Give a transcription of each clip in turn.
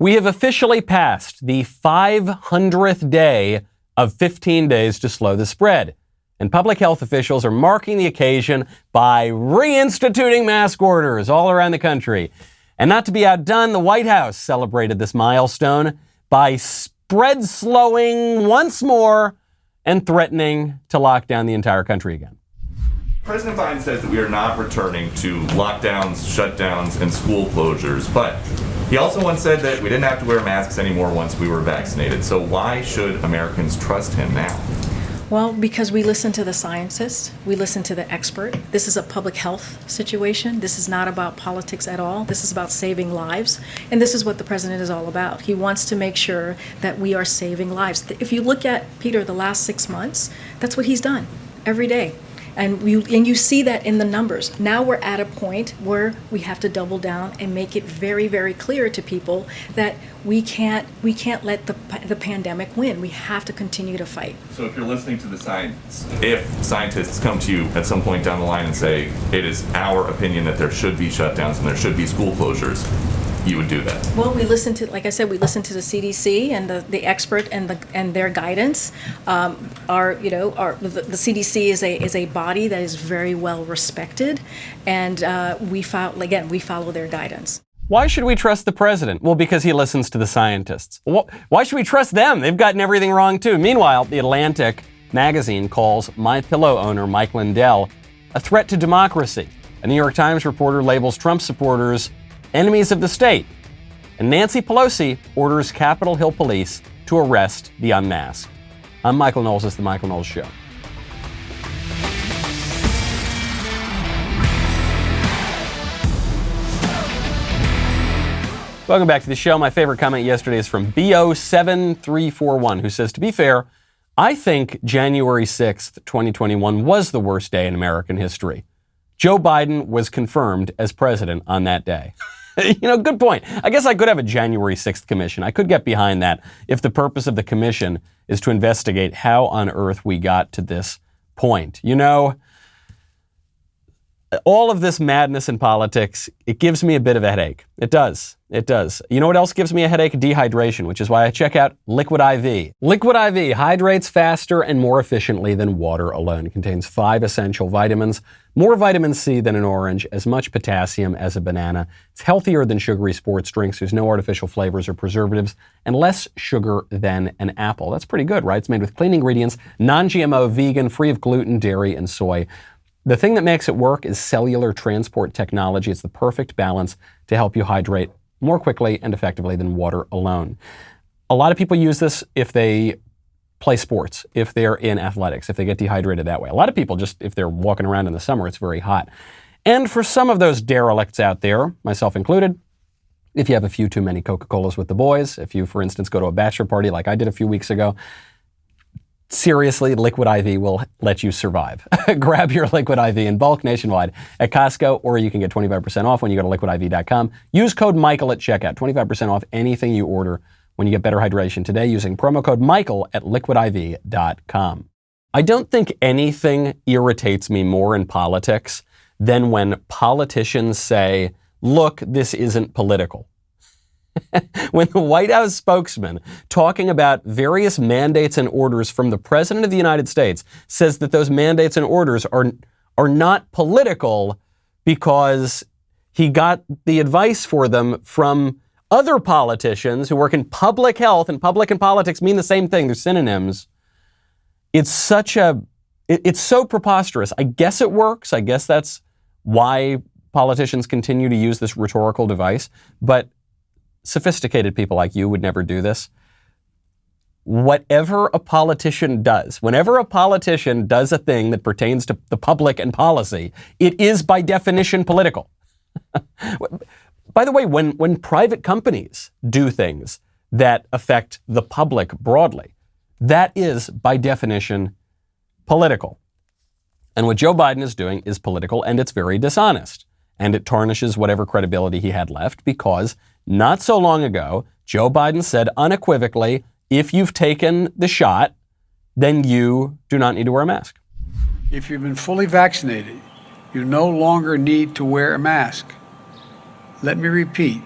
We have officially passed the 500th day of 15 days to slow the spread, and public health officials are marking the occasion by reinstituting mask orders all around the country. And not to be outdone, the White House celebrated this milestone by spread slowing once more and threatening to lock down the entire country again. President Biden says that we are not returning to lockdowns, shutdowns, and school closures, but he also once said that we didn't have to wear masks anymore once we were vaccinated. So why should Americans trust him now? Well, because we listen to the scientists, we listen to the expert. This is a public health situation. This is not about politics at all. This is about saving lives. And this is what the president is all about. He wants to make sure that we are saving lives. If you look at, Peter, the last 6 months, that's what he's done every day. And you see that in the numbers. Now we're at a point where we have to double down and make it very, very clear to people that we can't let the pandemic win. We have to continue to fight. So if you're listening to the science, if scientists come to you at some point down the line and say, it is our opinion that there should be shutdowns and there should be school closures, you would do that? Well, we listen to, like I said, we listen to the CDC and the expert and their guidance. The CDC is a body that is very well respected, and we follow their guidance. Why should we trust the president? Well, because he listens to the scientists. Why should we trust them? They've gotten everything wrong too. Meanwhile, The Atlantic magazine calls MyPillow owner Mike Lindell a threat to democracy. A New York Times reporter labels Trump supporters enemies of the state. And Nancy Pelosi orders Capitol Hill police to arrest the unmasked. I'm Michael Knowles. It's The Michael Knowles Show. Welcome back to the show. My favorite comment yesterday is from BO7341, who says, to be fair, I think January 6th, 2021 was the worst day in American history. Joe Biden was confirmed as president on that day. Good point. I guess I could have a January 6th commission. I could get behind that if the purpose of the commission is to investigate how on earth we got to this point. All of this madness in politics, it gives me a bit of a headache. It does. It does. You know what else gives me a headache? Dehydration, which is why I check out Liquid IV. Liquid IV hydrates faster and more efficiently than water alone. It contains 5 essential vitamins, more vitamin C than an orange, as much potassium as a banana. It's healthier than sugary sports drinks. There's no artificial flavors or preservatives, and less sugar than an apple. That's pretty good, right? It's made with clean ingredients, non-GMO, vegan, free of gluten, dairy, and soy. The thing that makes it work is cellular transport technology. It's the perfect balance to help you hydrate more quickly and effectively than water alone. A lot of people use this if they play sports, if they're in athletics, if they get dehydrated that way. A lot of people just, if they're walking around in the summer, it's very hot. And for some of those derelicts out there, myself included, if you have a few too many Coca-Colas with the boys, if you, for instance, go to a bachelor party like I did a few weeks ago, seriously, Liquid IV will let you survive. Grab your Liquid IV in bulk nationwide at Costco, or you can get 25% off when you go to liquidiv.com. Use code Michael at checkout. 25% off anything you order when you get better hydration today using promo code Michael at liquidiv.com. I don't think anything irritates me more in politics than when politicians say, look, this isn't political. When the White House spokesman talking about various mandates and orders from the President of the United States says that those mandates and orders are not political because he got the advice for them from other politicians who work in public health, and public and politics mean the same thing. They're synonyms. It's so preposterous. I guess it works. I guess that's why politicians continue to use this rhetorical device. But sophisticated people like you would never do this. Whatever a politician does, whenever a politician does a thing that pertains to the public and policy, it is by definition political. By the way, when private companies do things that affect the public broadly, that is by definition political. And what Joe Biden is doing is political, and it's very dishonest. And it tarnishes whatever credibility he had left, because not so long ago, Joe Biden said unequivocally, if you've taken the shot, then you do not need to wear a mask. If you've been fully vaccinated, you no longer need to wear a mask. Let me repeat,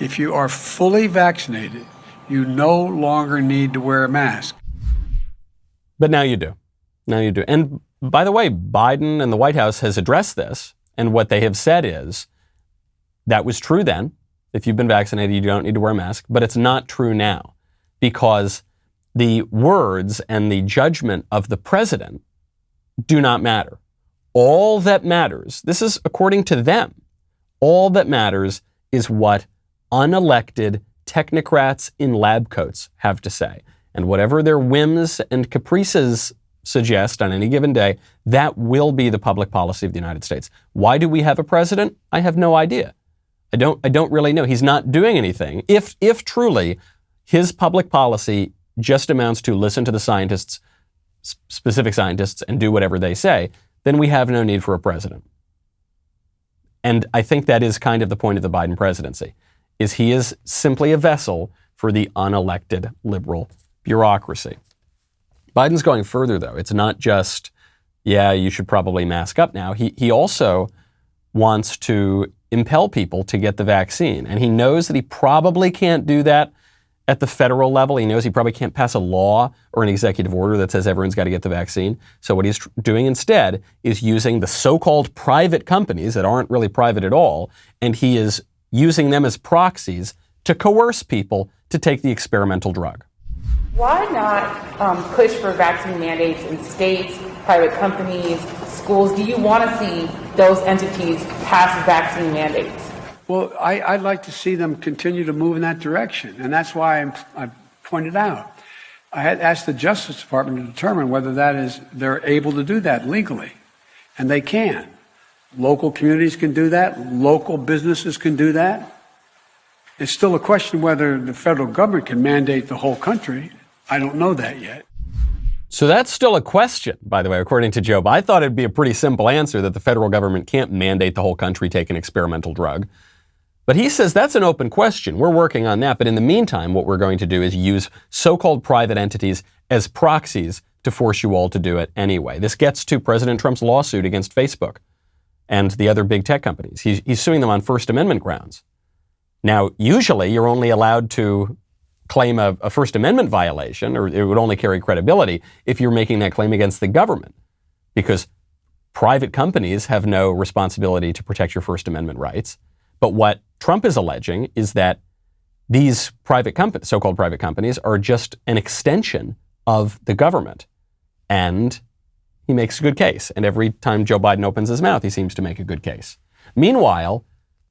If you are fully vaccinated, you no longer need to wear a mask. But now you do. Now you do. And by the way, Biden and the White House has addressed this. And what they have said is that was true then. If you've been vaccinated, you don't need to wear a mask. But it's not true now because the words and the judgment of the president do not matter. All that matters, this is according to them, all that matters is what unelected technocrats in lab coats have to say. And whatever their whims and caprices suggest on any given day, that will be the public policy of the United States. Why do we have a president? I have no idea. I don't really know. He's not doing anything. If truly his public policy just amounts to listen to the scientists, specific scientists, and do whatever they say, then we have no need for a president. And I think that is kind of the point of the Biden presidency, is he is simply a vessel for the unelected liberal bureaucracy. Biden's going further, though. It's not just, yeah, you should probably mask up now. He also wants to impel people to get the vaccine. And he knows that he probably can't do that at the federal level. He knows he probably can't pass a law or an executive order that says everyone's got to get the vaccine. So what he's doing instead is using the so-called private companies that aren't really private at all, and he is using them as proxies to coerce people to take the experimental drug. Why not push for vaccine mandates in states, private companies, schools? Do you want to see those entities pass vaccine mandates? Well, I'd like to see them continue to move in that direction, and that's why I pointed out. I had asked the Justice Department to determine whether they're able to do that legally, and they can. Local communities can do that. Local businesses can do that. It's still a question whether the federal government can mandate the whole country. I don't know that yet. So that's still a question, by the way, according to Joe. I thought it'd be a pretty simple answer that the federal government can't mandate the whole country take an experimental drug. But he says that's an open question. We're working on that. But in the meantime, what we're going to do is use so-called private entities as proxies to force you all to do it anyway. This gets to President Trump's lawsuit against Facebook and the other big tech companies. He's suing them on First Amendment grounds. Now, usually you're only allowed to claim a First Amendment violation, or it would only carry credibility if you're making that claim against the government, because private companies have no responsibility to protect your First Amendment rights. But what Trump is alleging is that these private companies, so-called private companies, are just an extension of the government. And he makes a good case. And every time Joe Biden opens his mouth, he seems to make a good case. Meanwhile,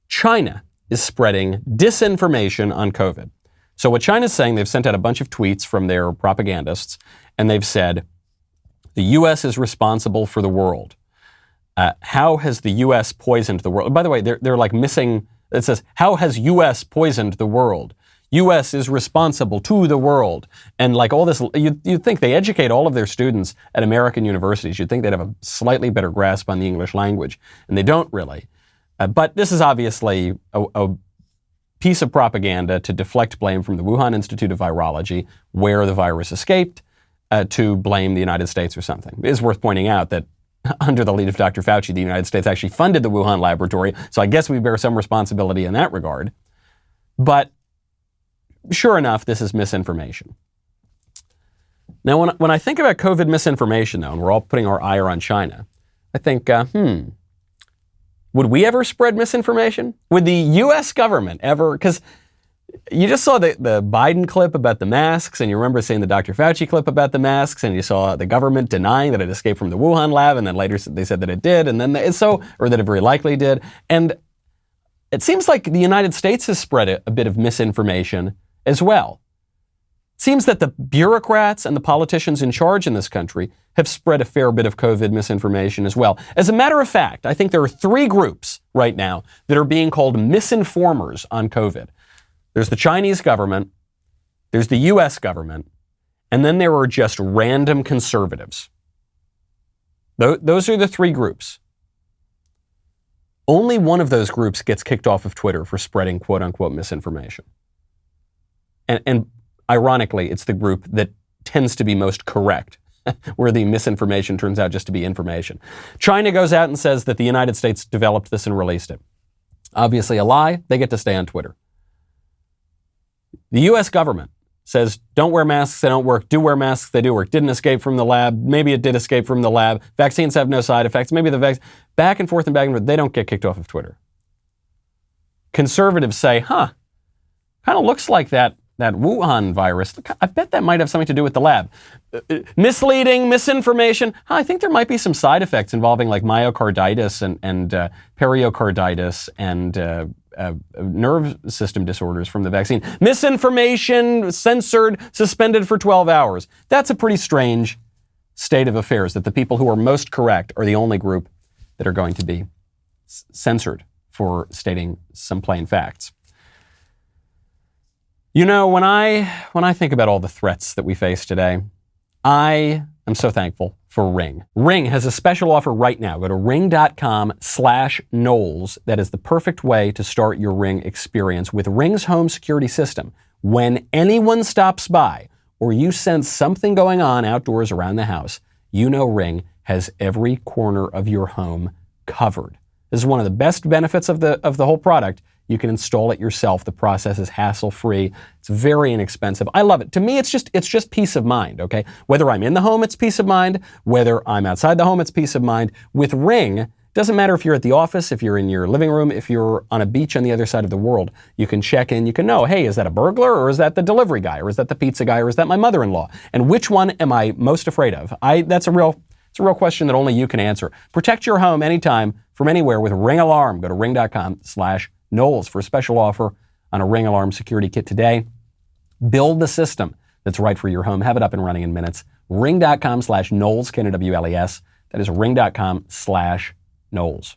China is spreading disinformation on COVID. So what China's saying, they've sent out a bunch of tweets from their propagandists, and they've said, the U.S. is responsible for the world. How has the U.S. poisoned the world? By the way, they're like missing, it says, how has U.S. poisoned the world? U.S. is responsible to the world. And like all this, you'd think they educate all of their students at American universities. You'd think they'd have a slightly better grasp on the English language, and they don't really. But this is obviously a piece of propaganda to deflect blame from the Wuhan Institute of Virology, where the virus escaped, to blame the United States or something. It is worth pointing out that under the lead of Dr. Fauci, the United States actually funded the Wuhan laboratory, so I guess we bear some responsibility in that regard. But sure enough, this is misinformation. Now, when I think about COVID misinformation, though, and we're all putting our ire on China, I think, would we ever spread misinformation? Would the U.S. government ever? Because you just saw the Biden clip about the masks, and you remember seeing the Dr. Fauci clip about the masks, and you saw the government denying that it escaped from the Wuhan lab, and then later they said that it did, and then or that it very likely did. And it seems like the United States has spread a bit of misinformation as well. It seems that the bureaucrats and the politicians in charge in this country have spread a fair bit of COVID misinformation as well. As a matter of fact, I think there are 3 groups right now that are being called misinformers on COVID. There's the Chinese government, there's the U.S. government, and then there are just random conservatives. Those are the 3 groups. Only one of those groups gets kicked off of Twitter for spreading quote-unquote misinformation. And ironically, it's the group that tends to be most correct, where the misinformation turns out just to be information. China goes out and says that the United States developed this and released it. Obviously a lie. They get to stay on Twitter. The U.S. government says, don't wear masks, they don't work. Do wear masks, they do work. Didn't escape from the lab. Maybe it did escape from the lab. Vaccines have no side effects. Maybe the vaccine, back and forth, they don't get kicked off of Twitter. Conservatives say, kind of looks like that Wuhan virus. I bet that might have something to do with the lab. Misleading, misinformation. I think there might be some side effects involving like myocarditis and pericarditis and nerve system disorders from the vaccine. Misinformation, censored, suspended for 12 hours. That's a pretty strange state of affairs, that the people who are most correct are the only group that are going to be censored for stating some plain facts. You know, when I think about all the threats that we face today, I am so thankful for Ring. Ring has a special offer right now. Go to ring.com/Knowles. That is the perfect way to start your Ring experience. With Ring's home security system, when anyone stops by or you sense something going on outdoors around the house, you know Ring has every corner of your home covered. This is one of the best benefits of the whole product. You can install it yourself. The process is hassle-free. It's very inexpensive. I love it. To me, it's just peace of mind, okay? Whether I'm in the home, it's peace of mind. Whether I'm outside the home, it's peace of mind. With Ring, doesn't matter if you're at the office, if you're in your living room, if you're on a beach on the other side of the world, you can check in, you can know, hey, is that a burglar, or is that the delivery guy, or is that the pizza guy, or is that my mother-in-law? And which one am I most afraid of? It's a real question that only you can answer. Protect your home anytime from anywhere with Ring Alarm. Go to ring.com/Knowles for a special offer on a Ring Alarm security kit today. Build the system that's right for your home. Have it up and running in minutes. Ring.com/Knowles, Knowles. That is ring.com/Knowles.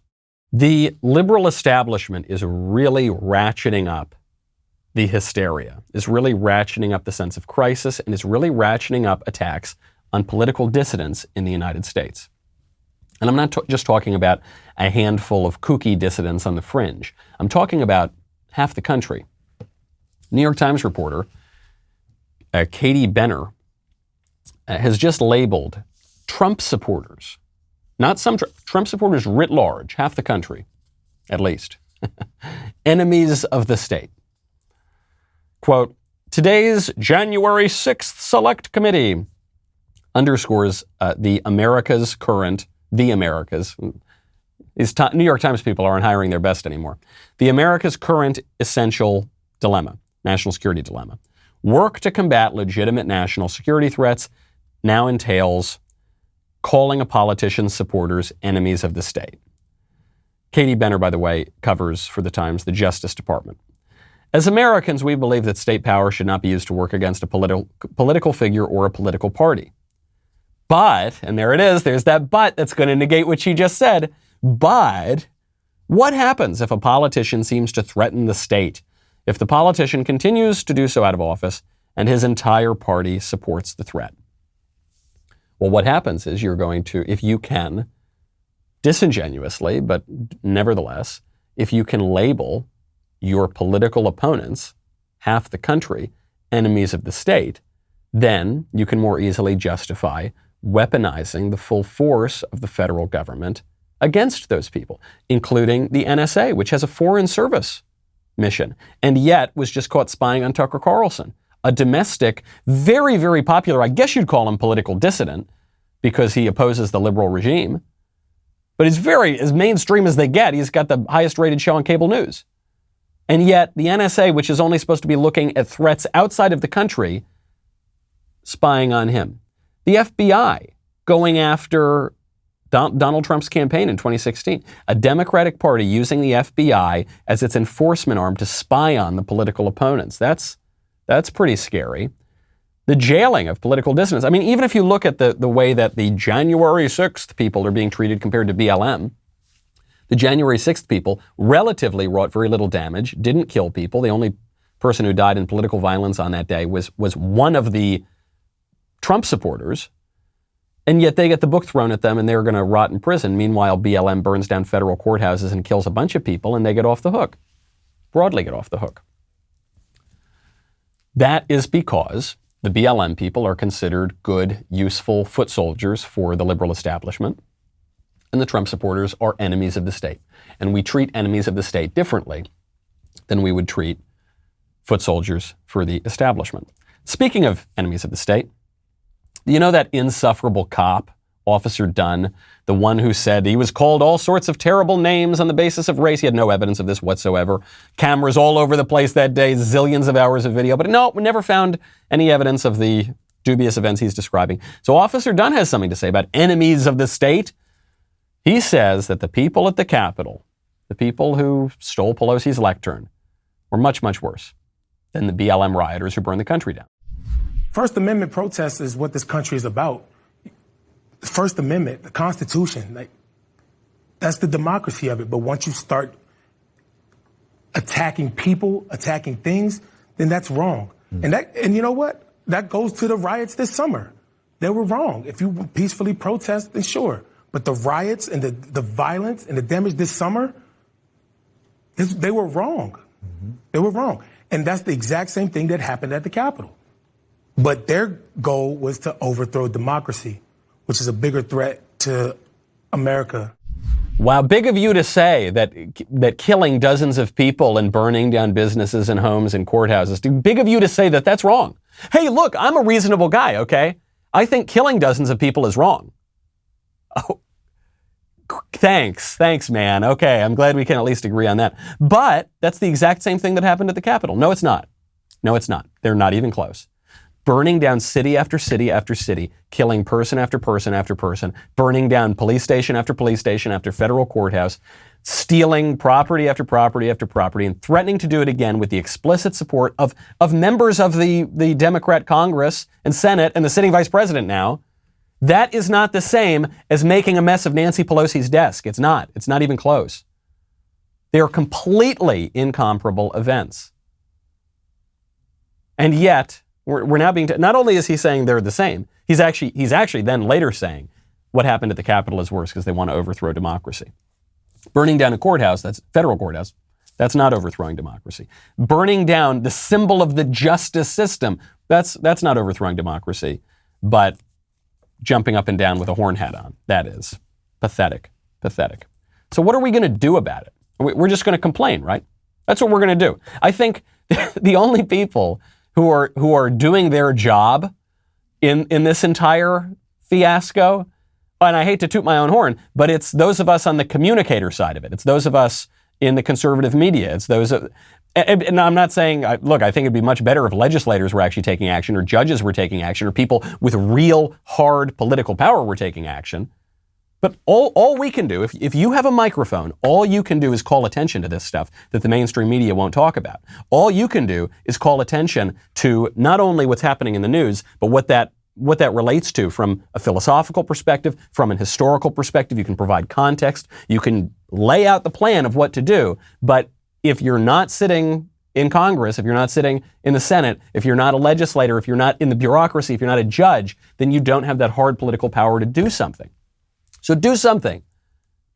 The liberal establishment is really ratcheting up the hysteria, is really ratcheting up the sense of crisis, and is really ratcheting up attacks on political dissidents in the United States. And I'm not just talking about a handful of kooky dissidents on the fringe. I'm talking about half the country. New York Times reporter Katie Benner has just labeled Trump supporters, not some Trump supporters writ large, half the country, at least, enemies of the state. Quote, today's January 6th Select Committee underscores the America's. These New York Times people aren't hiring their best anymore. The America's current essential dilemma, national security dilemma. Work to combat legitimate national security threats now entails calling a politician's supporters enemies of the state. Katie Benner, by the way, covers for the Times the Justice Department. As Americans, we believe that state power should not be used to work against a political figure or a political party. But, and there it is, there's that but that's going to negate what she just said, but what happens if a politician seems to threaten the state? If the politician continues to do so out of office and his entire party supports the threat? Well, what happens is you're going to, if you can, disingenuously, but nevertheless, if you can label your political opponents, half the country, enemies of the state, then you can more easily justify weaponizing the full force of the federal government against those people, including the NSA, which has a foreign service mission, and yet was just caught spying on Tucker Carlson, a domestic, very, very popular, I guess you'd call him political dissident, because he opposes the liberal regime, but he's very, as mainstream as they get. He's got the highest rated show on cable news. And yet the NSA, which is only supposed to be looking at threats outside of the country, spying on him. The FBI going after Donald Trump's campaign in 2016. A Democratic Party using the FBI as its enforcement arm to spy on the political opponents. That's pretty scary. The jailing of political dissidents. I mean, even if you look at the way that the January 6th people are being treated compared to BLM, the January 6th people relatively wrought very little damage, didn't kill people. The only person who died in political violence on that day was one of the Trump supporters, and yet they get the book thrown at them and they're going to rot in prison. Meanwhile, BLM burns down federal courthouses and kills a bunch of people, and they get off the hook, broadly get off the hook. That is because the BLM people are considered good, useful foot soldiers for the liberal establishment, and the Trump supporters are enemies of the state. And we treat enemies of the state differently than we would treat foot soldiers for the establishment. Speaking of enemies of the state, you know that insufferable cop, Officer Dunn, the one who said he was called all sorts of terrible names on the basis of race? He had no evidence of this whatsoever. Cameras all over the place that day, zillions of hours of video. But no, we never found any evidence of the dubious events he's describing. So Officer Dunn has something to say about enemies of the state. He says that the people at the Capitol, the people who stole Pelosi's lectern, were much, much worse than the BLM rioters who burned the country down. First Amendment protest is what this country is about. First Amendment, the Constitution, like, that's the democracy of it. But once you start attacking people, attacking things, then that's wrong. And you know what? That goes to the riots this summer. They were wrong. If you peacefully protest, then sure. But the riots and the violence and the damage this summer, they were wrong. They were wrong. And that's the exact same thing that happened at the Capitol. But their goal was to overthrow democracy, which is a bigger threat to America. Wow, big of you to say that killing dozens of people and burning down businesses and homes and courthouses, big of you to say that that's wrong. Hey, look, I'm a reasonable guy, okay? I think killing dozens of people is wrong. Oh, thanks, man. Okay, I'm glad we can at least agree on that. But that's the exact same thing that happened at the Capitol. No, it's not. No, it's not. They're not even close. Burning down city after city after city, killing person after person after person, burning down police station after police station after federal courthouse, stealing property after property after property, and threatening to do it again with the explicit support of members of the Democrat Congress and Senate and the sitting vice president now. That is not the same as making a mess of Nancy Pelosi's desk. It's not. It's not even close. They are completely incomparable events. And yet, we're now being, not only is he saying they're the same, he's actually then later saying what happened at the Capitol is worse because they want to overthrow democracy. Burning down a courthouse, that's federal courthouse, that's not overthrowing democracy. Burning down the symbol of the justice system, that's not overthrowing democracy, but jumping up and down with a horn hat on, that is. Pathetic. So what are we going to do about it? We're just going to complain, right? That's what we're going to do. I think the only people who are doing their job in this entire fiasco, and I hate to toot my own horn, but it's those of us on the communicator side of it. It's those of us in the conservative media. It's those of, and I'm not saying, look, I think it'd be much better if legislators were actually taking action, or judges were taking action, or people with real hard political power were taking action. But all we can do, if you have a microphone, all you can do is call attention to this stuff that the mainstream media won't talk about. All you can do is call attention to not only what's happening in the news, but what that relates to from a philosophical perspective, from an historical perspective. You can provide context. You can lay out the plan of what to do. But if you're not sitting in Congress, if you're not sitting in the Senate, if you're not a legislator, if you're not in the bureaucracy, if you're not a judge, then you don't have that hard political power to do something. So do something.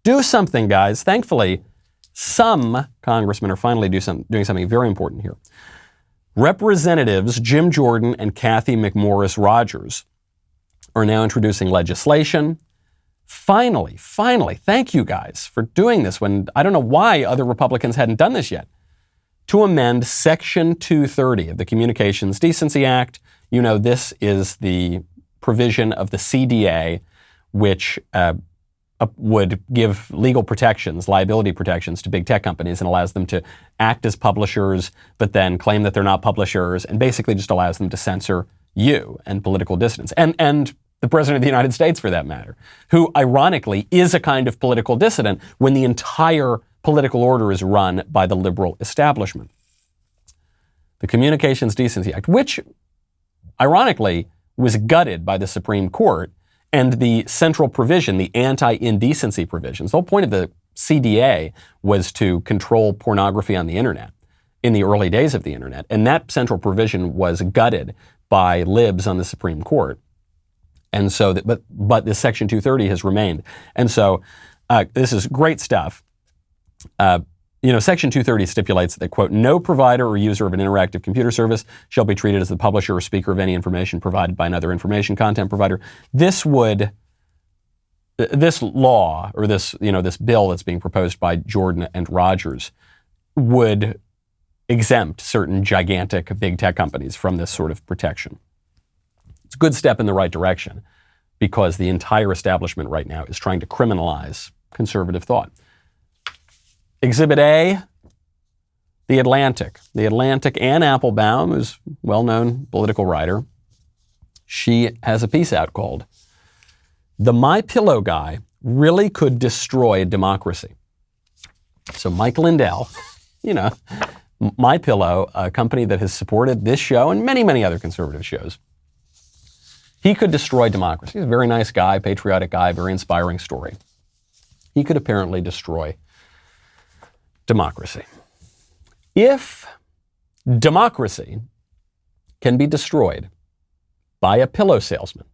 Do something, guys. Thankfully, some congressmen are finally doing something very important here. Representatives Jim Jordan and Kathy McMorris Rodgers are now introducing legislation. Finally, thank you guys for doing this when I don't know why other Republicans hadn't done this yet. To amend Section 230 of the Communications Decency Act. You know, this is the provision of the CDA which would give legal protections, liability protections to big tech companies and allows them to act as publishers, but then claim that they're not publishers, and basically just allows them to censor you and political dissidents. And the President of the United States, for that matter, who ironically is a kind of political dissident when the entire political order is run by the liberal establishment. The Communications Decency Act, which ironically was gutted by the Supreme Court, and the central provision, the anti-indecency provisions. The whole point of the CDA was to control pornography on the internet in the early days of the internet. And that central provision was gutted by libs on the Supreme Court. And so, but this Section 230 has remained. And so this is great stuff. Section 230 stipulates that, quote, no provider or user of an interactive computer service shall be treated as the publisher or speaker of any information provided by another information content provider. This law, or this bill that's being proposed by Jordan and Rogers would exempt certain gigantic big tech companies from this sort of protection. It's a good step in the right direction because the entire establishment right now is trying to criminalize conservative thought. Exhibit A, The Atlantic. The Atlantic, Ann Applebaum, who's a well-known political writer, she has a piece out called "The My Pillow Guy Really Could Destroy Democracy." So Mike Lindell, My Pillow, a company that has supported this show and many, many other conservative shows, he could destroy democracy. He's a very nice guy, patriotic guy, very inspiring story. He could apparently destroy democracy. If democracy can be destroyed by a pillow salesman,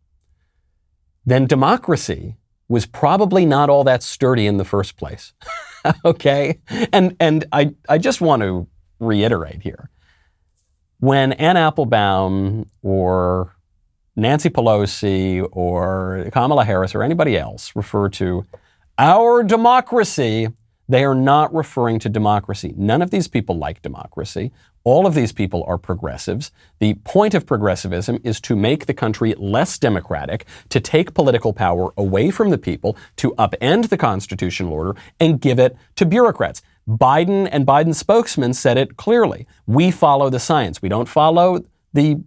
then democracy was probably not all that sturdy in the first place. Okay? And I just want to reiterate here. When Ann Applebaum or Nancy Pelosi or Kamala Harris or anybody else refer to our democracy, they are not referring to democracy. None of these people like democracy. All of these people are progressives. The point of progressivism is to make the country less democratic, to take political power away from the people, to upend the constitutional order and give it to bureaucrats. Biden and Biden's spokesman said it clearly. We follow the science. We don't follow the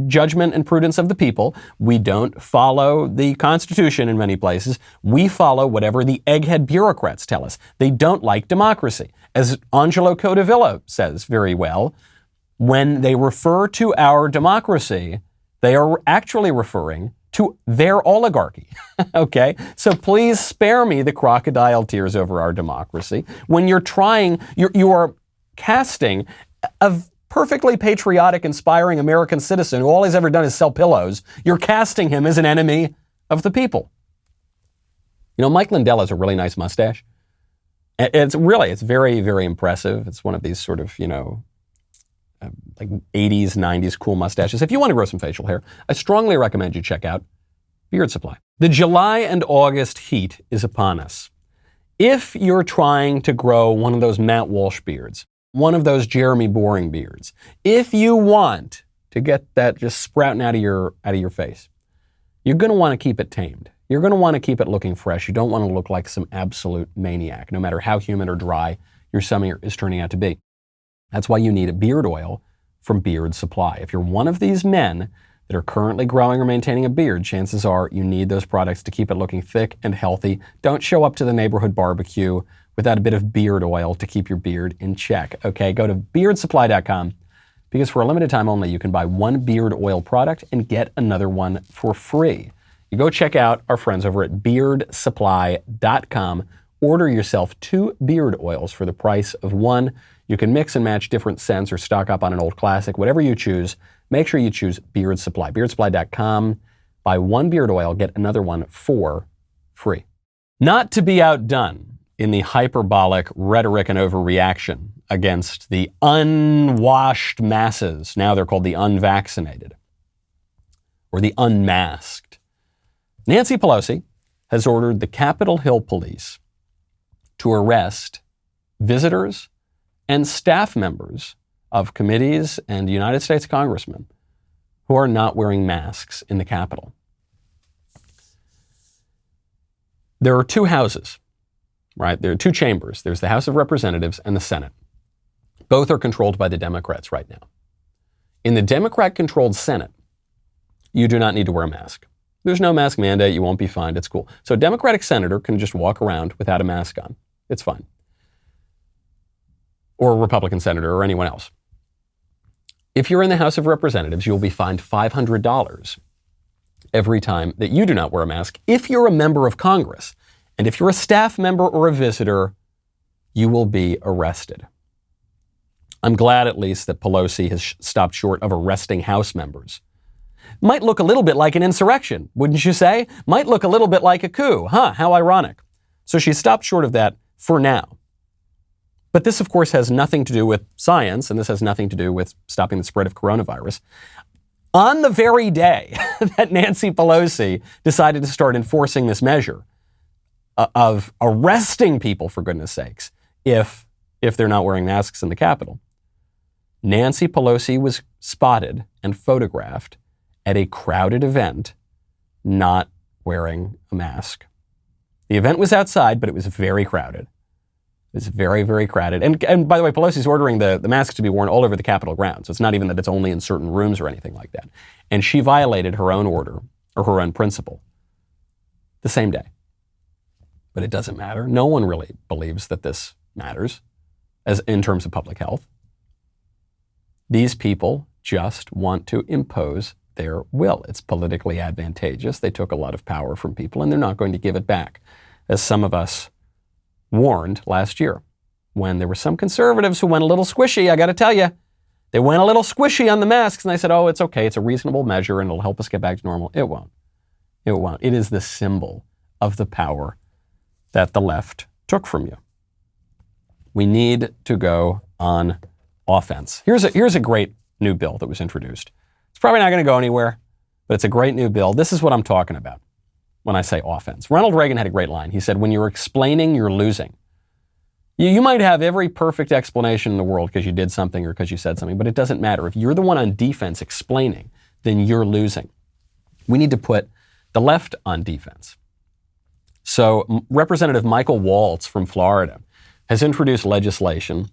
judgment and prudence of the people. We don't follow the Constitution in many places. We follow whatever the egghead bureaucrats tell us. They don't like democracy. As Angelo Codevilla says very well, when they refer to our democracy, they are actually referring to their oligarchy. Okay? So please spare me the crocodile tears over our democracy. When you're trying, you are casting a perfectly patriotic, inspiring American citizen who all he's ever done is sell pillows. You're casting him as an enemy of the people. Mike Lindell has a really nice mustache. It's very, very impressive. It's one of these sort of, like 80s, 90s cool mustaches. If you want to grow some facial hair, I strongly recommend you check out Beard Supply. The July and August heat is upon us. If you're trying to grow one of those Matt Walsh beards, one of those Jeremy Boring beards, if you want to get that just sprouting out of your face, you're going to want to keep it tamed. You're going to want to keep it looking fresh. You don't want to look like some absolute maniac, no matter how humid or dry your summer is turning out to be. That's why you need a beard oil from Beard Supply. If you're one of these men that are currently growing or maintaining a beard, chances are you need those products to keep it looking thick and healthy. Don't show up to the neighborhood barbecue without a bit of beard oil to keep your beard in check. Okay, go to beardsupply.com because for a limited time only, you can buy one beard oil product and get another one for free. You go check out our friends over at beardsupply.com. Order yourself 2 beard oils for the price of one. You can mix and match different scents or stock up on an old classic, whatever you choose. Make sure you choose Beard Supply. Beardsupply.com. Buy one beard oil, get another one for free. Not to be outdone in the hyperbolic rhetoric and overreaction against the unwashed masses. Now they're called the unvaccinated or the unmasked. Nancy Pelosi has ordered the Capitol Hill police to arrest visitors and staff members of committees and United States congressmen who are not wearing masks in the Capitol. There are 2 houses, right? There are 2 chambers. There's the House of Representatives and the Senate. Both are controlled by the Democrats right now. In the Democrat-controlled Senate, you do not need to wear a mask. There's no mask mandate. You won't be fined. It's cool. So a Democratic senator can just walk around without a mask on. It's fine. Or a Republican senator or anyone else. If you're in the House of Representatives, you'll be fined $500 every time that you do not wear a mask if you're a member of Congress. And if you're a staff member or a visitor, you will be arrested. I'm glad at least that Pelosi has stopped short of arresting House members. Might look a little bit like an insurrection, wouldn't you say? Might look a little bit like a coup. Huh, how ironic. So she stopped short of that for now. But this, of course, has nothing to do with science, and this has nothing to do with stopping the spread of coronavirus. On the very day that Nancy Pelosi decided to start enforcing this measure of arresting people, for goodness sakes, if they're not wearing masks in the Capitol, Nancy Pelosi was spotted and photographed at a crowded event not wearing a mask. The event was outside, but it was very crowded. It was very, very crowded. And by the way, Pelosi's ordering the masks to be worn all over the Capitol grounds. So it's not even that it's only in certain rooms or anything like that. And she violated her own order or her own principle the same day. But it doesn't matter. No one really believes that this matters as in terms of public health. These people just want to impose their will. It's politically advantageous. They took a lot of power from people and they're not going to give it back, as some of us warned last year when there were some conservatives who went a little squishy. I got to tell you, they went a little squishy on the masks and I said, oh, it's okay. It's a reasonable measure and it'll help us get back to normal. It won't. It won't. It is the symbol of the power that the left took from you. We need to go on offense. Here's a great new bill that was introduced. It's probably not going to go anywhere, but it's a great new bill. This is what I'm talking about when I say offense. Ronald Reagan had a great line. He said, when you're explaining, you're losing. You might have every perfect explanation in the world because you did something or because you said something, but it doesn't matter. If you're the one on defense explaining, then you're losing. We need to put the left on defense. So Representative Michael Waltz from Florida has introduced legislation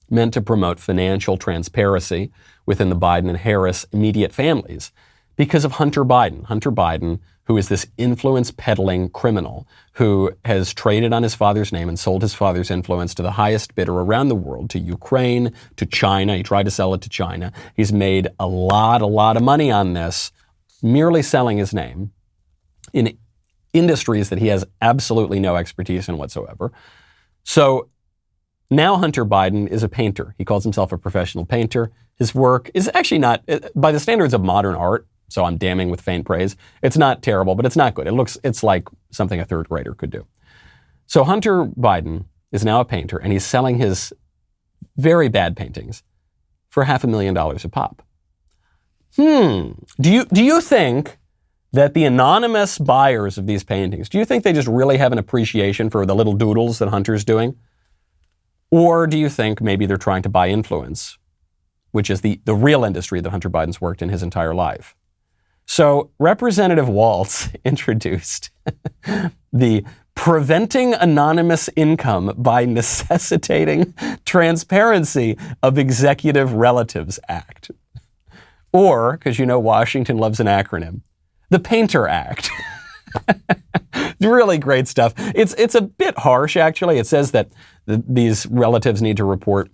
meant to promote financial transparency within the Biden and Harris immediate families because of Hunter Biden. Hunter Biden, who is this influence peddling criminal who has traded on his father's name and sold his father's influence to the highest bidder around the world, to Ukraine, to China. He tried to sell it to China. He's made a lot of money on this, merely selling his name in industries that he has absolutely no expertise in whatsoever. So now Hunter Biden is a painter. He calls himself a professional painter. His work is actually not, by the standards of modern art, so I'm damning with faint praise, it's not terrible, but it's not good. It's like something a third grader could do. So Hunter Biden is now a painter, and he's selling his very bad paintings for $500,000 a pop. Do you think that the anonymous buyers of these paintings, do you think they just really have an appreciation for the little doodles that Hunter's doing? Or do you think maybe they're trying to buy influence, which is the real industry that Hunter Biden's worked in his entire life? So Representative Waltz introduced the Preventing Anonymous Income by Necessitating Transparency of Executive Relatives Act. Or, because you know Washington loves an acronym, the Painter Act. Really great stuff. It's a bit harsh, actually. It says that these relatives need to report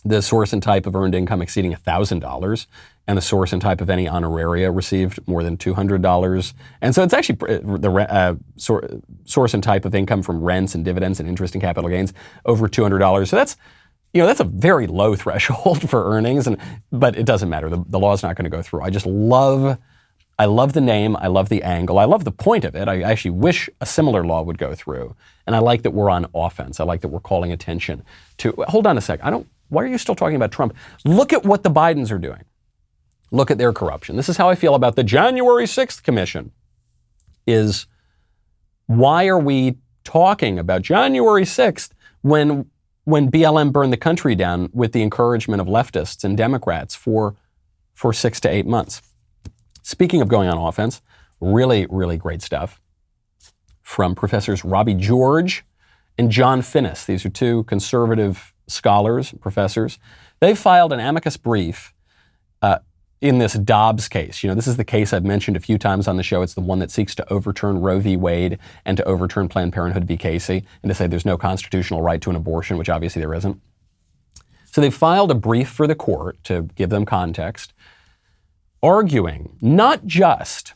the source and type of earned income exceeding $1,000 and the source and type of any honoraria received more than $200. And so it's actually the source and type of income from rents and dividends and interest and capital gains over $200. So that's a very low threshold for earnings, but it doesn't matter. The law's not going to go through. I love the name. I love the angle. I love the point of it. I actually wish a similar law would go through. And I like that we're on offense. I like that we're calling attention to, hold on a sec. Why are you still talking about Trump? Look at what the Bidens are doing. Look at their corruption. This is how I feel about the January 6th Commission. Is why are we talking about January 6th when BLM burned the country down with the encouragement of leftists and Democrats for 6 to 8 months? Speaking of going on offense, really, really great stuff from Professors Robbie George and John Finnis. These are two conservative scholars, professors. They filed an amicus brief in this Dobbs case. This is the case I've mentioned a few times on the show. It's the one that seeks to overturn Roe v. Wade and to overturn Planned Parenthood v. Casey and to say there's no constitutional right to an abortion, which obviously there isn't. So they filed a brief for the court to give them context, arguing not just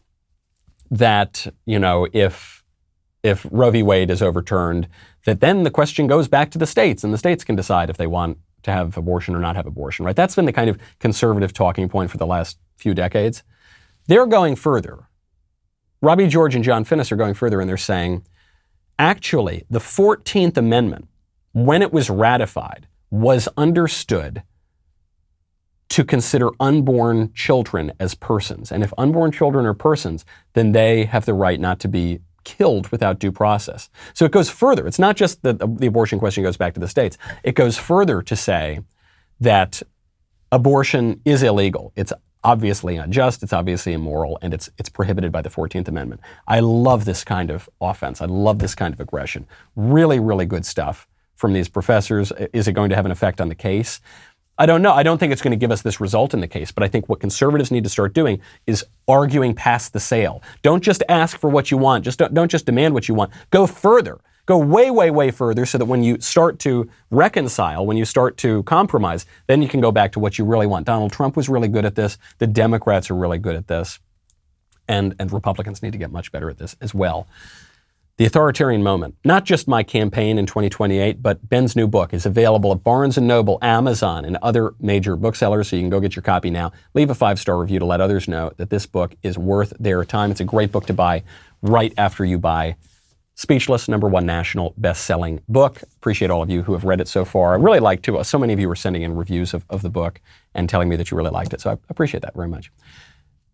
that, if Roe v. Wade is overturned, that then the question goes back to the states and the states can decide if they want to have abortion or not have abortion, right? That's been the kind of conservative talking point for the last few decades. They're going further. Robbie George and John Finnis are going further, and they're saying, actually, the 14th Amendment, when it was ratified, was understood to consider unborn children as persons. And if unborn children are persons, then they have the right not to be killed without due process. So it goes further. It's not just that the abortion question goes back to the states. It goes further to say that abortion is illegal. It's obviously unjust, it's obviously immoral, and it's prohibited by the 14th Amendment. I love this kind of offense. I love this kind of aggression. Really, really good stuff from these professors. Is it going to have an effect on the case? I don't know. I don't think it's going to give us this result in the case, but I think what conservatives need to start doing is arguing past the sale. Don't just ask for what you want. Don't just demand what you want. Go further. Go way, way, way further so that when you start to reconcile, when you start to compromise, then you can go back to what you really want. Donald Trump was really good at this. The Democrats are really good at this. And Republicans need to get much better at this as well. The Authoritarian Moment, not just my campaign in 2028, but Ben's new book is available at Barnes & Noble, Amazon, and other major booksellers, so you can go get your copy now. Leave a 5-star review to let others know that this book is worth their time. It's a great book to buy right after you buy Speechless, #1 national best-selling book. Appreciate all of you who have read it so far. I really like to. So many of you were sending in reviews of the book and telling me that you really liked it, so I appreciate that very much.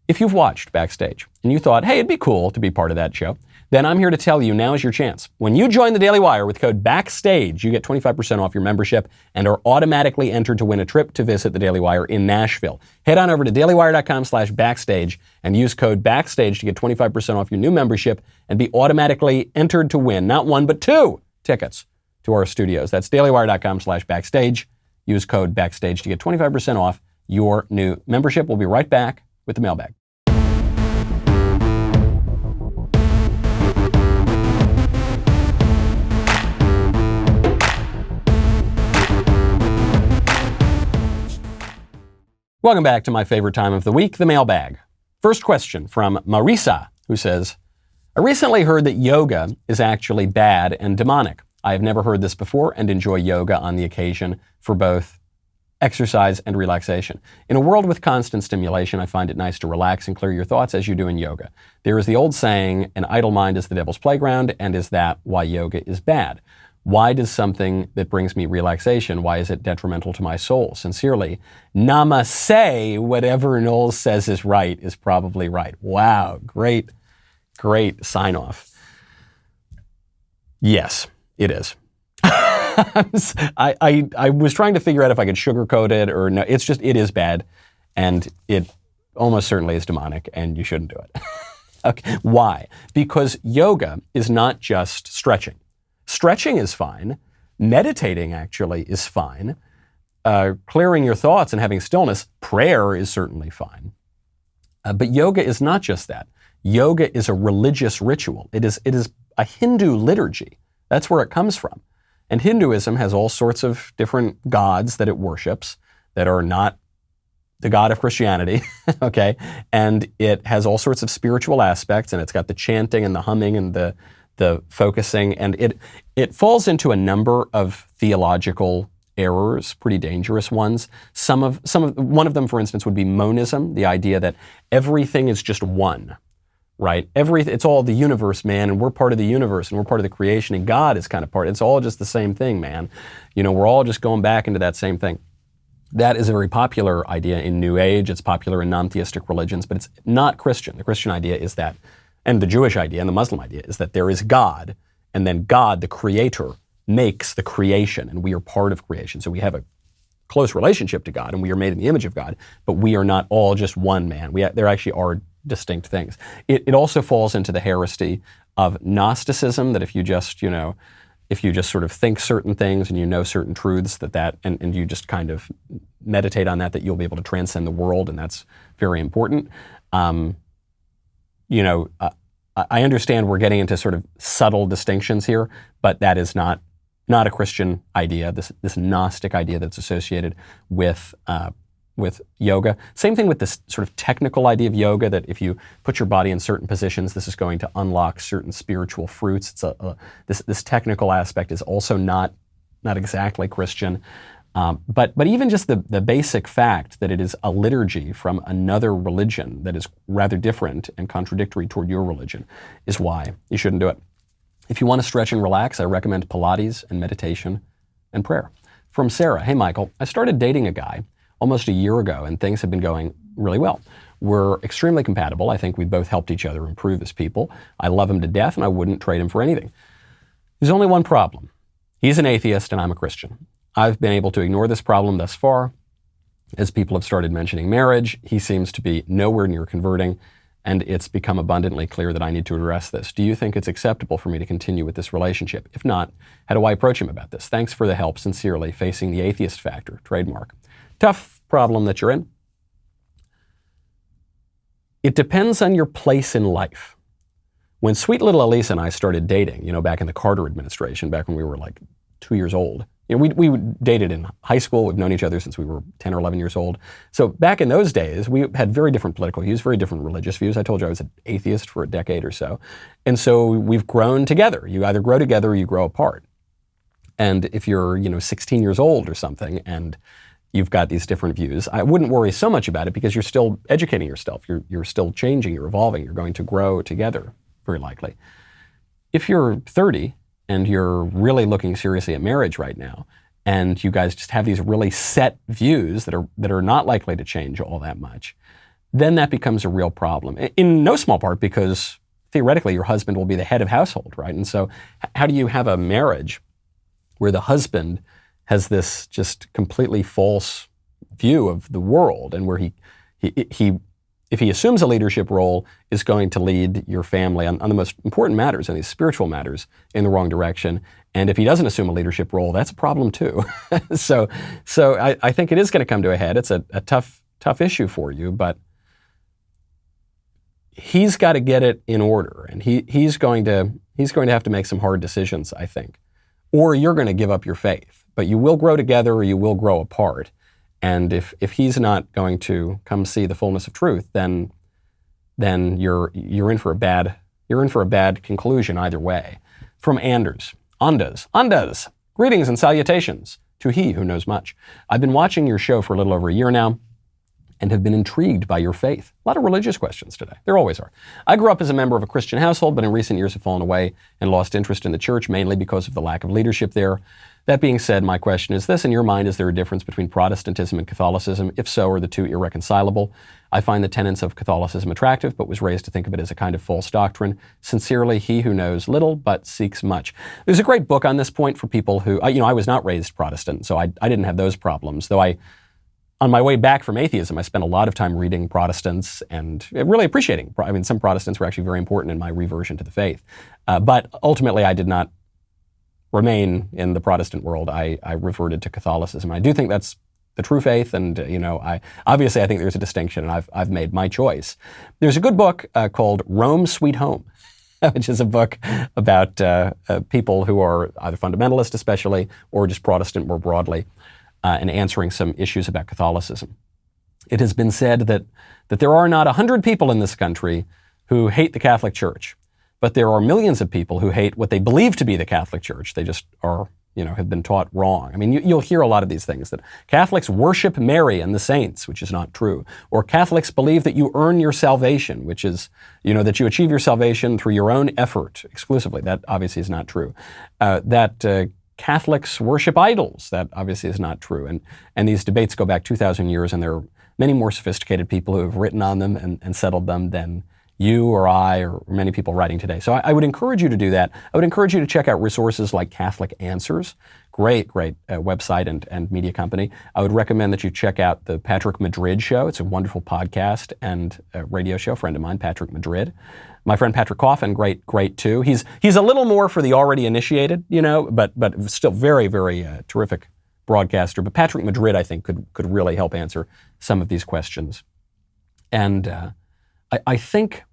If you've watched Backstage and you thought, hey, it'd be cool to be part of that show, then I'm here to tell you now is your chance. When you join the Daily Wire with code BACKSTAGE, you get 25% off your membership and are automatically entered to win a trip to visit the Daily Wire in Nashville. Head on over to dailywire.com/backstage and use code BACKSTAGE to get 25% off your new membership and be automatically entered to win not 1, but 2 tickets to our studios. That's dailywire.com/backstage. Use code BACKSTAGE to get 25% off your new membership. We'll be right back with the mailbag. Welcome back to my favorite time of the week, the mailbag. First question from Marisa, who says, I recently heard that yoga is actually bad and demonic. I have never heard this before and enjoy yoga on the occasion for both exercise and relaxation. In a world with constant stimulation, I find it nice to relax and clear your thoughts as you do in yoga. There is the old saying, an idle mind is the devil's playground, and is that why yoga is bad? Why does something that brings me relaxation, why is it detrimental to my soul? Sincerely, Namaste, whatever Knowles says is right is probably right. Wow, great sign off. Yes, it is. I was trying to figure out if I could sugarcoat it or no. It is bad, and it almost certainly is demonic, and you shouldn't do it. Okay, why? Because yoga is not just stretching. Stretching is fine. Meditating actually is fine. Clearing your thoughts and having stillness, prayer is certainly fine. But yoga is not just that. Yoga is a religious ritual. It is a Hindu liturgy. That's where it comes from. And Hinduism has all sorts of different gods that it worships that are not the God of Christianity, okay? And it has all sorts of spiritual aspects, and it's got the chanting and the humming and the focusing, and it falls into a number of theological errors, pretty dangerous ones. One of them, for instance, would be monism, the idea that everything is just one, right? It's all the universe, man, and we're part of the universe, and we're part of the creation, and God is kind of part. It's all just the same thing, man. We're all just going back into that same thing. That is a very popular idea in New Age. It's popular in non-theistic religions, but it's not Christian. The Christian idea is that, and the Jewish idea and the Muslim idea is that there is God, and then God, the creator, makes the creation, and we are part of creation. So we have a close relationship to God, and we are made in the image of God, but we are not all just one man. There actually are distinct things. It also falls into the heresy of Gnosticism, that if you just sort of think certain things and you know certain truths, and you just kind of meditate on that you'll be able to transcend the world, and that's very important. I understand we're getting into sort of subtle distinctions here, but that is not a Christian idea, this Gnostic idea that's associated with yoga. Same thing with this sort of technical idea of yoga, that if you put your body in certain positions, this is going to unlock certain spiritual fruits. This technical aspect is also not exactly Christian. But even just the basic fact that it is a liturgy from another religion that is rather different and contradictory toward your religion is why you shouldn't do it. If you want to stretch and relax, I recommend Pilates and meditation and prayer. From Sarah, hey Michael, I started dating a guy almost a year ago and things have been going really well. We're extremely compatible. I think we both helped each other improve as people. I love him to death and I wouldn't trade him for anything. There's only one problem. He's an atheist and I'm a Christian. I've been able to ignore this problem thus far. as people have started mentioning marriage, he seems to be nowhere near converting, and it's become abundantly clear that I need to address this. Do you think it's acceptable for me to continue with this relationship? If not, how do I approach him about this? Thanks for the help. Sincerely, Facing the Atheist Factor, trademark. Tough problem that you're in. It depends on your place in life. When sweet little Elise and I started dating, back in the Carter administration, back when we were like 2 years old, we dated in high school. We've known each other since we were 10 or 11 years old. So back in those days, we had very different political views, very different religious views. I told you I was an atheist for a decade or so. And so we've grown together. You either grow together or you grow apart. And if you're, 16 years old or something, and you've got these different views, I wouldn't worry so much about it because you're still educating yourself. You're still changing, you're evolving, you're going to grow together, very likely. If you're 30 and you're really looking seriously at marriage right now, and you guys just have these really set views that are not likely to change all that much, then that becomes a real problem. In no small part because theoretically your husband will be the head of household, right? And so how do you have a marriage where the husband has this just completely false view of the world, and where he if he assumes a leadership role, is going to lead your family on the most important matters, on these spiritual matters, in the wrong direction. And if he doesn't assume a leadership role, that's a problem too. So I think it is going to come to a head. It's a tough issue for you, but he's got to get it in order, and he's going to have to make some hard decisions, I think, or you're going to give up your faith. But you will grow together, or you will grow apart. And if he's not going to come see the fullness of truth, then you're in for a bad conclusion either way. From Anders. Andas. Greetings and salutations to he who knows much. I've been watching your show for a little over a year now and have been intrigued by your faith. A lot of religious questions today. There always are. I grew up as a member of a Christian household, but in recent years have fallen away and lost interest in the church, mainly because of the lack of leadership there. That being said, my question is this: in your mind, is there a difference between Protestantism and Catholicism? If so, are the two irreconcilable? I find the tenets of Catholicism attractive, but was raised to think of it as a kind of false doctrine. Sincerely, he who knows little but seeks much. There's a great book on this point for people who, I was not raised Protestant, so I didn't have those problems, though on my way back from atheism, I spent a lot of time reading Protestants and really appreciating. Some Protestants were actually very important in my reversion to the faith. But ultimately, I did not remain in the Protestant world. I reverted to Catholicism. I do think that's the true faith, and I think there's a distinction, and I've made my choice. There's a good book called Rome, Sweet Home, which is a book about people who are either fundamentalist, especially, or just Protestant more broadly, and answering some issues about Catholicism. It has been said that there are not 100 people in this country who hate the Catholic Church, but there are millions of people who hate what they believe to be the Catholic Church. They just are, have been taught wrong. You'll hear a lot of these things, that Catholics worship Mary and the saints, which is not true. Or Catholics believe that you earn your salvation, which is, that you achieve your salvation through your own effort exclusively. That obviously is not true. That Catholics worship idols. That obviously is not true. And these debates go back 2,000 years, and there are many more sophisticated people who have written on them and settled them than you or I or many people writing today. So I would encourage you to do that. I would encourage you to check out resources like Catholic Answers. Great website and media company. I would recommend that you check out the Patrick Madrid Show. It's a wonderful podcast and radio show. A friend of mine, Patrick Madrid. My friend Patrick Coffin, great too. He's a little more for the already initiated, but still very, very terrific broadcaster. But Patrick Madrid, I think, could really help answer some of these questions. And I think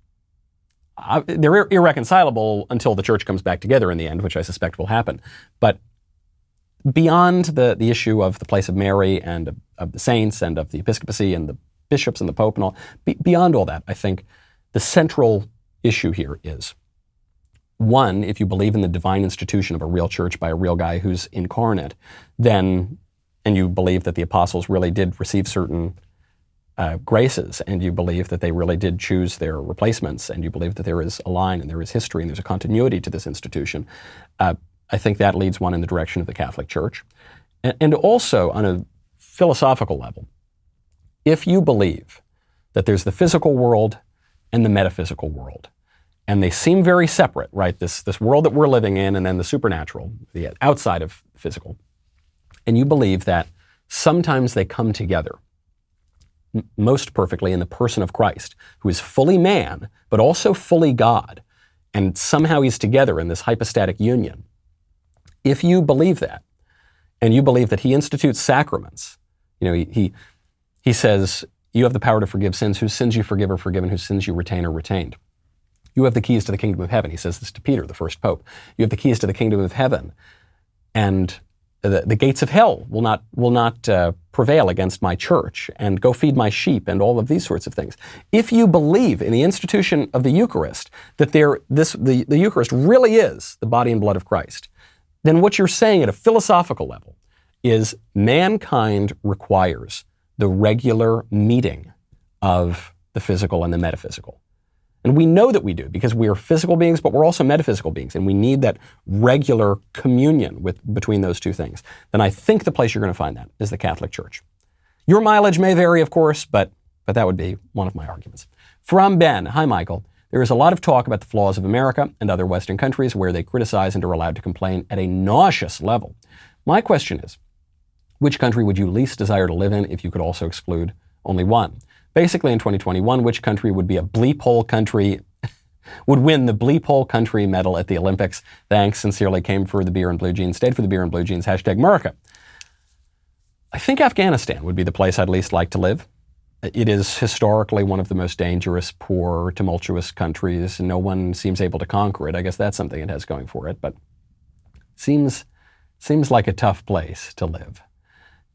they're irreconcilable until the church comes back together in the end, which I suspect will happen. But beyond the issue of the place of Mary and of the saints and of the episcopacy and the bishops and the pope and all, beyond all that, I think the central issue here is, one, if you believe in the divine institution of a real church by a real guy who's incarnate, and you believe that the apostles really did receive certain graces, and you believe that they really did choose their replacements, and you believe that there is a line and there is history and there's a continuity to this institution, I think that leads one in the direction of the Catholic Church. And also on a philosophical level, if you believe that there's the physical world and the metaphysical world, and they seem very separate, right? This world that we're living in, and then the supernatural, the outside of physical, and you believe that sometimes they come together, most perfectly in the person of Christ, who is fully man, but also fully God. And somehow he's together in this hypostatic union. If you believe that, and you believe that he institutes sacraments, he says, you have the power to forgive sins. Whose sins you forgive are forgiven. Whose sins you retain are retained. You have the keys to the kingdom of heaven. He says this to Peter, the first pope. You have the keys to the kingdom of heaven. And the gates of hell will not prevail against my church, and go feed my sheep, and all of these sorts of things. If you believe in the institution of the Eucharist, that the Eucharist really is the body and blood of Christ, then what you're saying at a philosophical level is mankind requires the regular meeting of the physical and the metaphysical. And we know that we do, because we are physical beings, but we're also metaphysical beings, and we need that regular communion between those two things. Then I think the place you're going to find that is the Catholic Church. Your mileage may vary, of course, but that would be one of my arguments. From Ben, hi Michael. There is a lot of talk about the flaws of America and other Western countries where they criticize and are allowed to complain at a nauseous level. My question is, which country would you least desire to live in if you could also exclude only one? Basically, in 2021, which country would be a bleep hole country, would win the bleep hole country medal at the Olympics? Thanks, sincerely, came for the beer and blue jeans, stayed for the beer and blue jeans, #America. I think Afghanistan would be the place I'd least like to live. It is historically one of the most dangerous, poor, tumultuous countries, and no one seems able to conquer it. I guess that's something it has going for it, but seems like a tough place to live.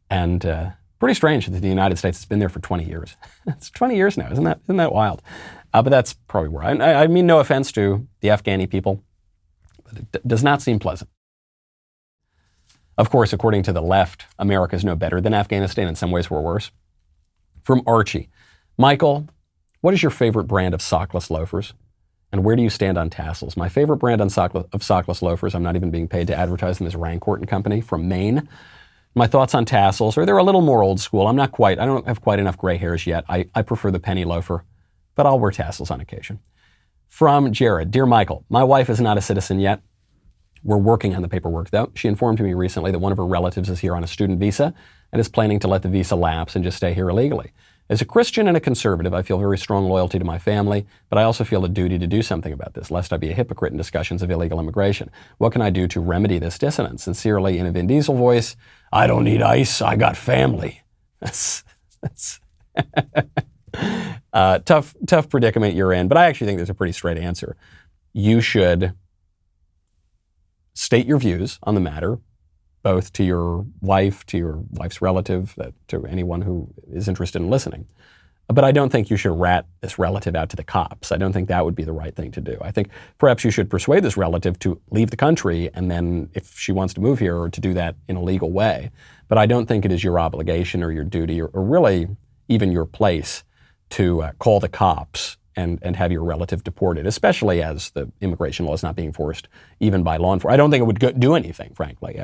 And pretty strange that the United States has been there for 20 years. It's 20 years now, isn't that wild? But that's probably where I mean no offense to the Afghani people, but it does not seem pleasant. Of course, according to the left, America is no better than Afghanistan. In some ways, we're worse. From Archie, Michael, what is your favorite brand of sockless loafers? And where do you stand on tassels? My favorite brand of sockless loafers, I'm not even being paid to advertise them, is Rancourt & Company from Maine. My thoughts on tassels are they're a little more old school. I don't have quite enough gray hairs yet. I prefer the penny loafer, but I'll wear tassels on occasion. From Jared, dear Michael, my wife is not a citizen yet. We're working on the paperwork though. She informed me recently that one of her relatives is here on a student visa and is planning to let the visa lapse and just stay here illegally. As a Christian and a conservative, I feel very strong loyalty to my family, but I also feel a duty to do something about this, lest I be a hypocrite in discussions of illegal immigration. What can I do to remedy this dissonance? Sincerely, in a Vin Diesel voice, I don't need ICE, I got family. That's tough predicament you're in, but I actually think there's a pretty straight answer. You should state your views on the matter, both to your wife's relative, to anyone who is interested in listening. But I don't think you should rat this relative out to the cops. I don't think that would be the right thing to do. I think perhaps you should persuade this relative to leave the country, and then if she wants to move here, or to do that in a legal way. But I don't think it is your obligation or your duty or really even your place to call the cops and have your relative deported, especially as the immigration law is not being enforced even by law enforcement. I don't think it would do anything, frankly.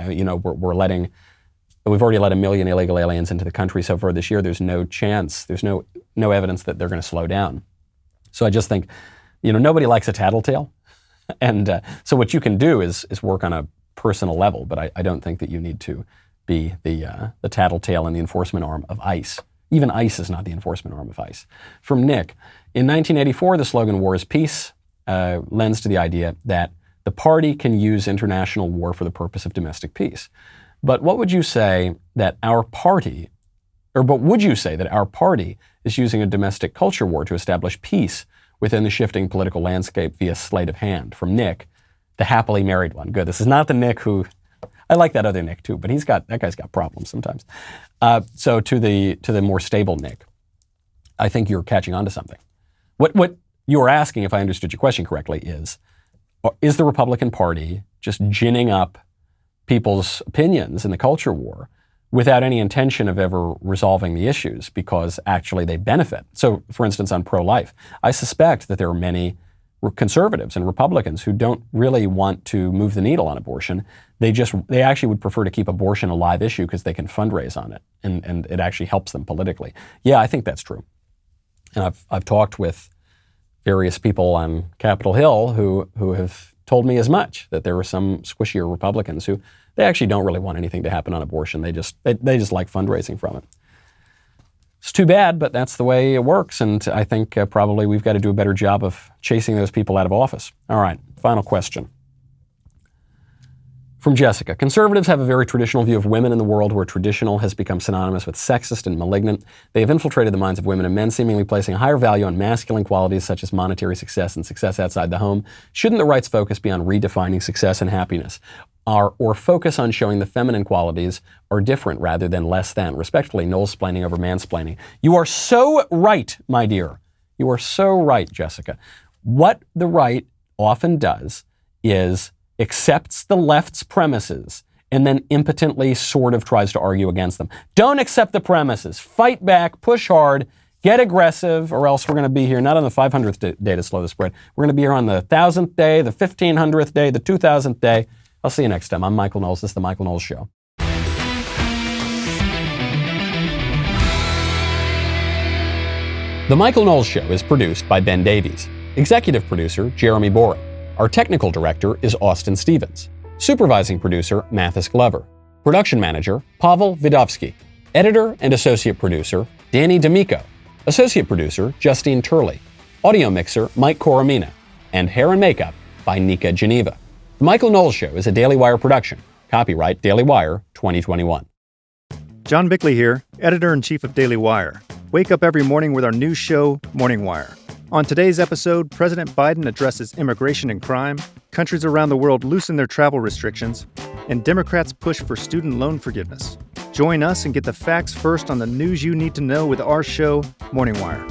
We've already let 1 million illegal aliens into the country so far this year. There's no chance, there's no evidence that they're going to slow down. So I just think, nobody likes a tattletale. And so what you can do is work on a personal level, but I don't think that you need to be the tattletale and the enforcement arm of ICE. Even ICE is not the enforcement arm of ICE. From Nick, in 1984, the slogan "War is Peace" lends to the idea that the party can use international war for the purpose of domestic peace. But would you say that our party is using a domestic culture war to establish peace within the shifting political landscape via sleight of hand? From Nick, the happily married one. Good. This is not the Nick who, I like that other Nick too, but that guy's got problems sometimes. So to the more stable Nick, I think you're catching on to something. What you're asking, if I understood your question correctly, is the Republican Party just ginning up people's opinions in the culture war without any intention of ever resolving the issues because actually they benefit? So, for instance, on pro-life, I suspect that there are many conservatives and Republicans who don't really want to move the needle on abortion. They actually would prefer to keep abortion a live issue because they can fundraise on it and it actually helps them politically. Yeah, I think that's true. And I've talked with various people on Capitol Hill who have told me as much, that there are some squishier Republicans who they actually don't really want anything to happen on abortion. They just like fundraising from it. It's too bad, but that's the way it works, and I think probably we've got to do a better job of chasing those people out of office. All right, final question. From Jessica. Conservatives have a very traditional view of women in the world where traditional has become synonymous with sexist and malignant. They have infiltrated the minds of women and men, seemingly placing a higher value on masculine qualities such as monetary success and success outside the home. Shouldn't the right's focus be on redefining success and happiness? Or focus on showing the feminine qualities are different rather than less than? Respectfully, Knowles-splaining over mansplaining. You are so right, my dear. You are so right, Jessica. What the right often does is accepts the left's premises and then impotently sort of tries to argue against them. Don't accept the premises. Fight back, push hard, get aggressive, or else we're going to be here not on the 500th day to slow the spread. We're going to be here on the 1,000th day, the 1,500th day, the 2,000th day. I'll see you next time. I'm Michael Knowles. This is The Michael Knowles Show. The Michael Knowles Show is produced by Ben Davies. Executive producer, Jeremy Boring. Our technical director is Austin Stevens. Supervising producer, Mathis Glover. Production manager, Pavel Vidovsky. Editor and associate producer, Danny D'Amico. Associate producer, Justine Turley. Audio mixer, Mike Coromina. And hair and makeup by Nika Geneva. The Michael Knowles Show is a Daily Wire production. Copyright Daily Wire 2021. John Bickley here, editor-in-chief of Daily Wire. Wake up every morning with our new show, Morning Wire. On today's episode, President Biden addresses immigration and crime, countries around the world loosen their travel restrictions, and Democrats push for student loan forgiveness. Join us and get the facts first on the news you need to know with our show, Morning Wire.